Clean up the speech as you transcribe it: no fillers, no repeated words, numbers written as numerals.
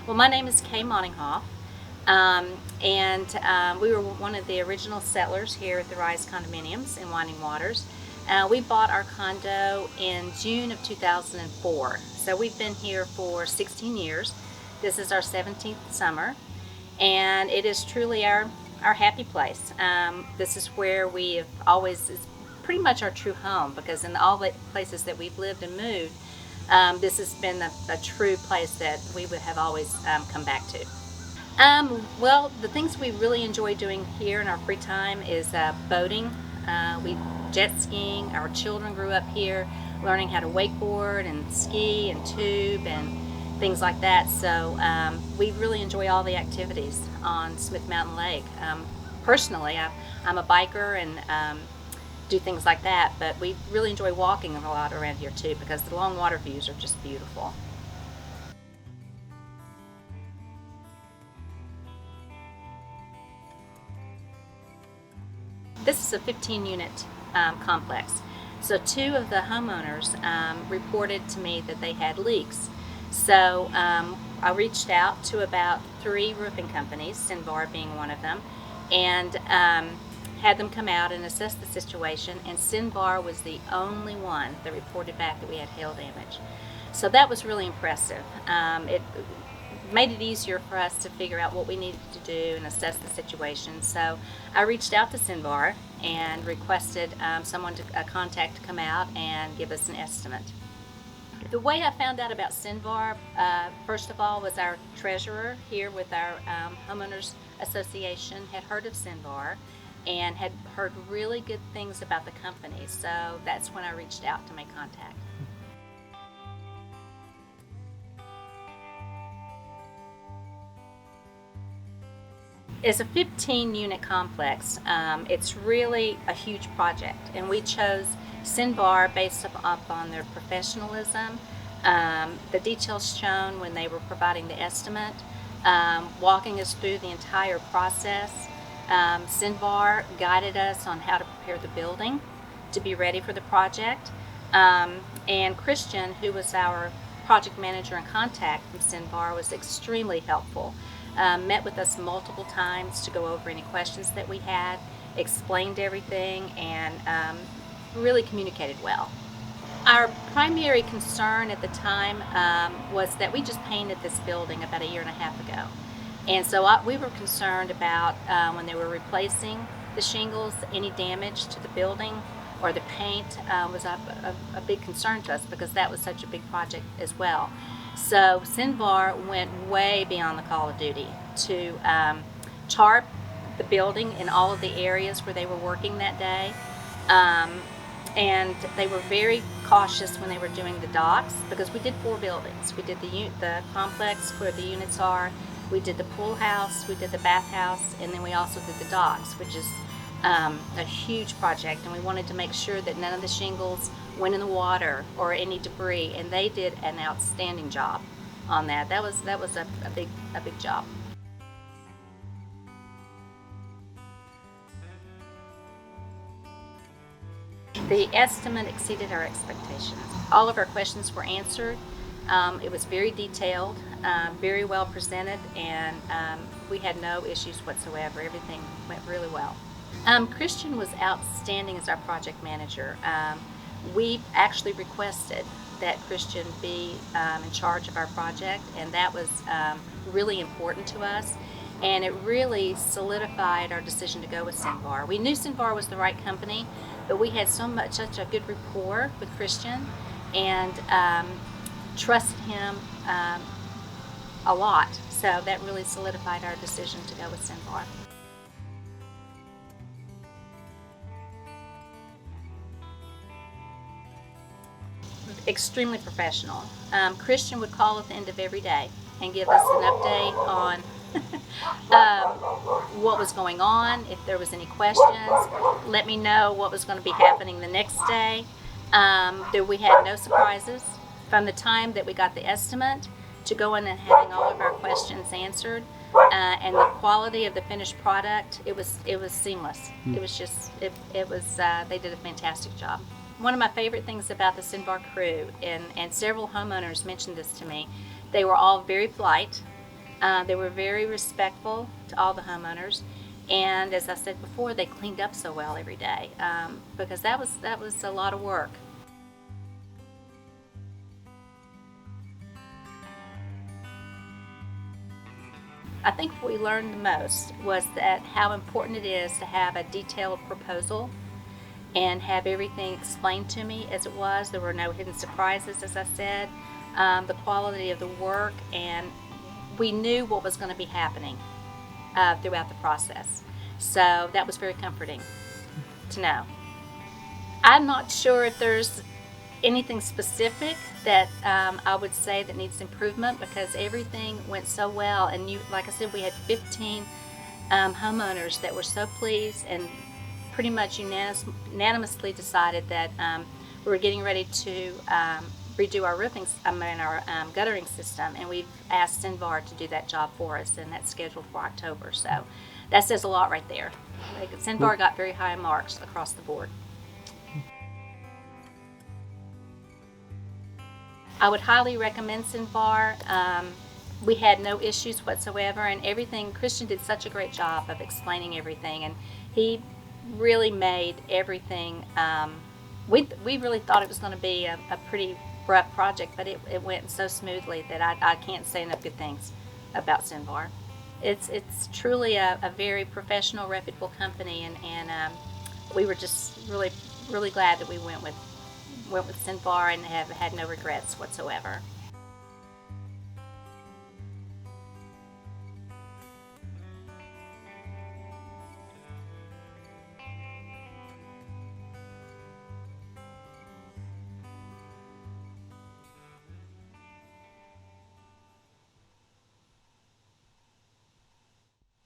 Well, my name is Kay Moninghoff, we were one of the original settlers here at the Rise Condominiums in Winding Waters. We bought our condo in June of 2004, so we've been here for 16 years. This is our 17th summer, and it is truly our happy place. This is where we have always, it's pretty much our true home, because in all the places that we've lived and moved, this has been a true place that we would have always come back to. Well, the things we really enjoy doing here in our free time is boating, we jet skiing. Our children grew up here learning how to wakeboard and ski and tube and things like that. So we really enjoy all the activities on Smith Mountain Lake. Personally, I'm a biker and do things like that, but we really enjoy walking a lot around here too, because the long water views are just beautiful. This is a 15-unit complex. So 2 of the homeowners reported to me that they had leaks. So I reached out to about 3 roofing companies, Cenvar being one of them, and had them come out and assess the situation, and Cenvar was the only one that reported back that we had hail damage. So that was really impressive. It made it easier for us to figure out what we needed to do and assess the situation. So I reached out to Cenvar and requested someone to contact to come out and give us an estimate. The way I found out about Cenvar, first of all, was our treasurer here with our homeowners association had heard of Cenvar and had heard really good things about the company. So that's when I reached out to make contact. It's a 15-unit complex. It's really a huge project, and we chose Cenvar based upon their professionalism, the details shown when they were providing the estimate, walking us through the entire process. Cenvar guided us on how to prepare the building to be ready for the project, and Christian, who was our project manager and contact from Cenvar, was extremely helpful. Met with us multiple times to go over any questions that we had, explained everything, and really communicated well. Our primary concern at the time was that we just painted this building about 1.5 years ago. And so we were concerned about when they were replacing the shingles, any damage to the building or the paint was a big concern to us, because that was such a big project as well. So Cenvar went way beyond the call of duty to tarp the building in all of the areas where they were working that day. And they were very cautious when they were doing the docks, because we did 4 buildings. We did the complex where the units are, we did the pool house, we did the bathhouse, and then we also did the docks, which is a huge project, and we wanted to make sure that none of the shingles went in the water or any debris, and they did an outstanding job on that. That was a big job. The estimate exceeded our expectations. All of our questions were answered. It was very detailed, very well presented, and we had no issues whatsoever. Everything went really well. Christian was outstanding as our project manager. We actually requested that Christian be in charge of our project, and that was really important to us, and it really solidified our decision to go with Cenvar. We knew Cenvar was the right company, but we had such a good rapport with Christian, and trusted him a lot, so that really solidified our decision to go with Cenvar. Extremely professional. Christian would call at the end of every day and give us an update on what was going on, if there was any questions, let me know what was going to be happening the next day. We had no surprises from the time that we got the estimate to going and having all of our questions answered, and the quality of the finished product, it was seamless. It was just, they did a fantastic job. One of my favorite things about the Cenvar crew, and several homeowners mentioned this to me, they were all very polite. They were very respectful to all the homeowners, and as I said before, they cleaned up so well every day, because that was a lot of work. I think what we learned the most was that how important it is to have a detailed proposal and have everything explained to me as it was. There were no hidden surprises, as I said. The quality of the work, and we knew what was going to be happening throughout the process. So that was very comforting to know. I'm not sure if there's anything specific that I would say that needs improvement, because everything went so well. And like I said, we had 15 homeowners that were so pleased and pretty much unanimously decided that we were getting ready to redo our our guttering system, and we've asked Cenvar to do that job for us, and that's scheduled for October. So that says a lot right there. Like, Cenvar got very high marks across the board. I would highly recommend Cenvar. We had no issues whatsoever, and everything, Christian did such a great job of explaining everything, and he really made everything, we really thought it was going to be a pretty rough project, but it went so smoothly that I can't say enough good things about Cenvar. It's truly a very professional, reputable company, and we were just really glad that we went with Cenvar and have had no regrets whatsoever.